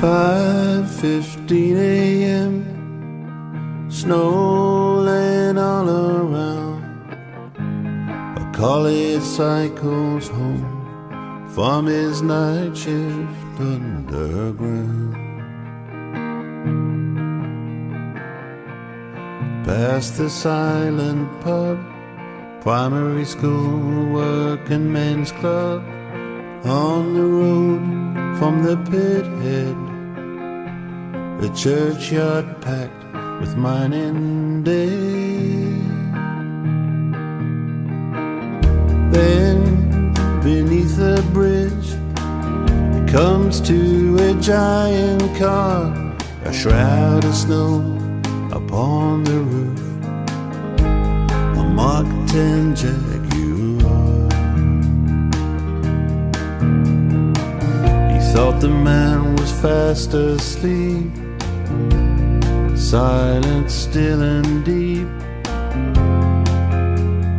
5:15 a.m. Snow laying all around. A college cycles home from his night shift underground. Past the silent pub, primary school, working men's club. On the road from the pit head, the churchyard packed with mining day. Then beneath the bridge it comes to a giant car, a shroud of snow upon the roof, a Mark 10 Jaguar. He thought the man was fast asleep, silent, still and deep,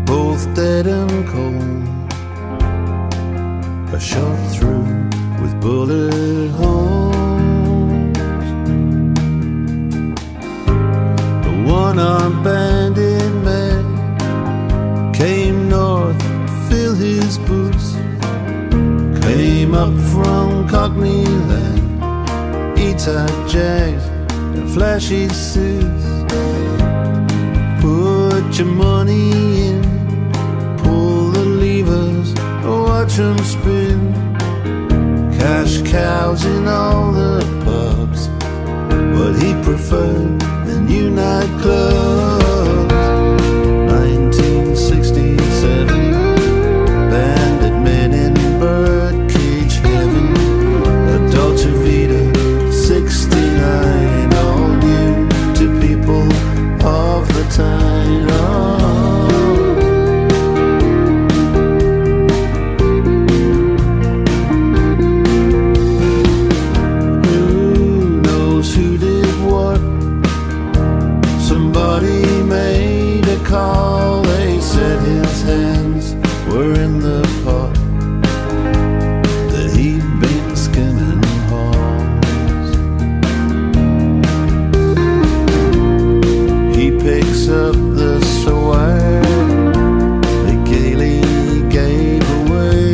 both dead and cold, a shot through with bullet holes. The one-armed bandit man came north to fill his boots, came up from Cockney land, E-type Jags and flashy suits. Put your money in, pull the levers, watch them spin. Cash cows in all the pubs, but he preferred the new nightclubs. 1967, bandit men in birdcage heaven, a Dolce Vita 69, all new to people of the time. Who knows who did what? Somebody made a call. They said his hands were in the pot, that he'd been skimming halls. He picks up the swag they gaily gave away,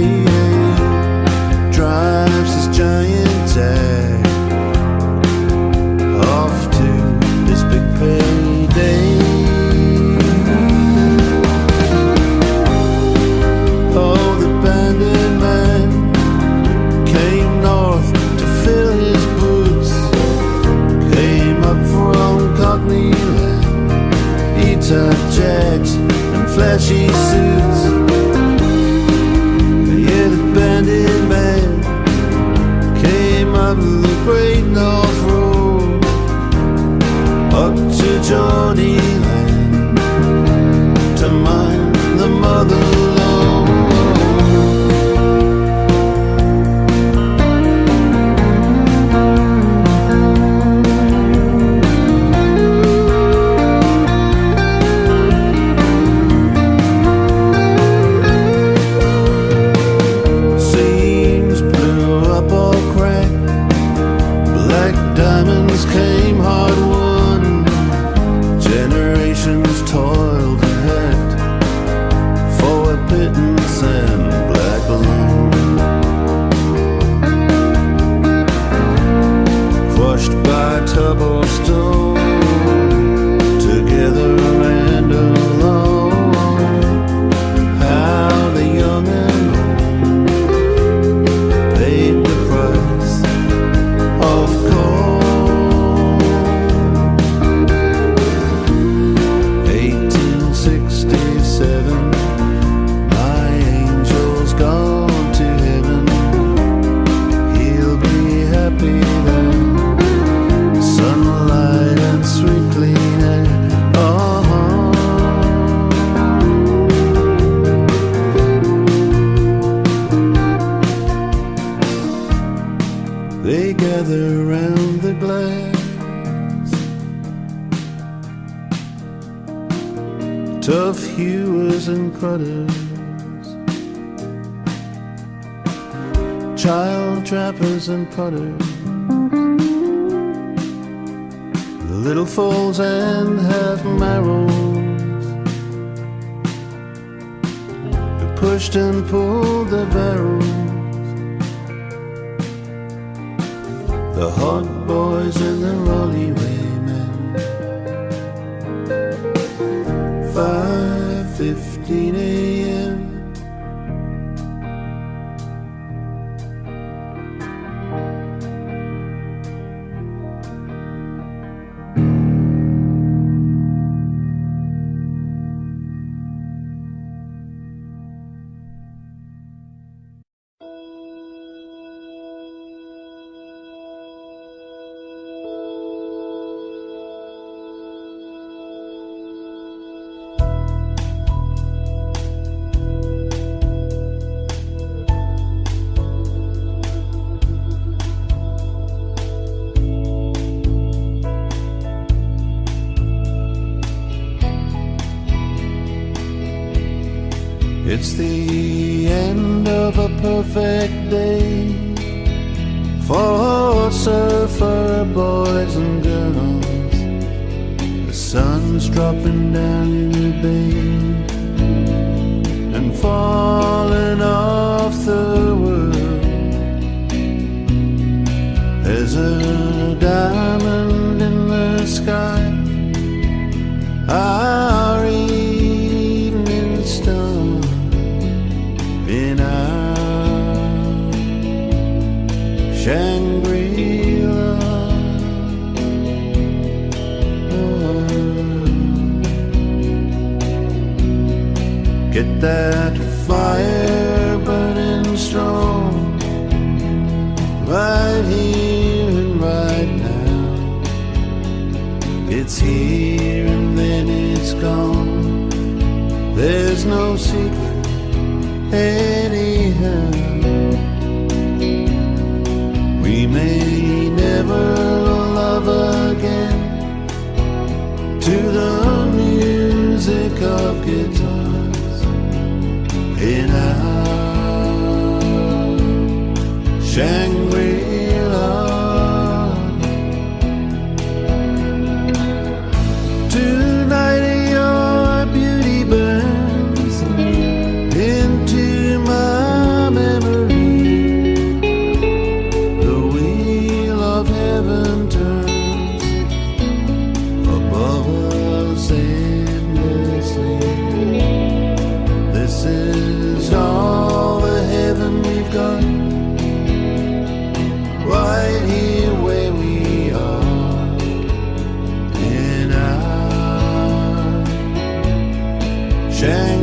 drives his giant Jag off to his big payday. Oh, the bandit man came north to fill his boots, came up from Cockney land, E-type Jags and flashy suits. Yeah, the bandit man came up the Great North Road, up to Johnny Land, to mine the mother lode. Seams blew up all cracked, black diamonds came hard won. Generations toiled and hacked for a pittance and black alone. Crushed by tub or stone, together and alone. How the young and old paid the price of coal. 1867, my angel's gone to heaven. He'll be happy then, sunlight and sweet clean air. They gather round the glass, tough hewers and cutters, child trappers and putters, little falls and half marrows, who pushed and pulled the barrels, the hot boys and the Rollywaymen. 5:15 a.m. It's the end of a perfect day for surfer boys and girls. The sun's dropping down in the bay and falling off the world. There's a diamond in the sky, our evening star, in our Shangri-La. Get that fire burning strong, right here and right now. It's here and then it's gone. There's no secret anyhow. We may never love again to the music of guitars in our Shangri-La. Tonight your beauty burns into my memory. The wheel of heaven turns above us endlessly. This is all the heaven we've got, right here where we are in our Shangri-La.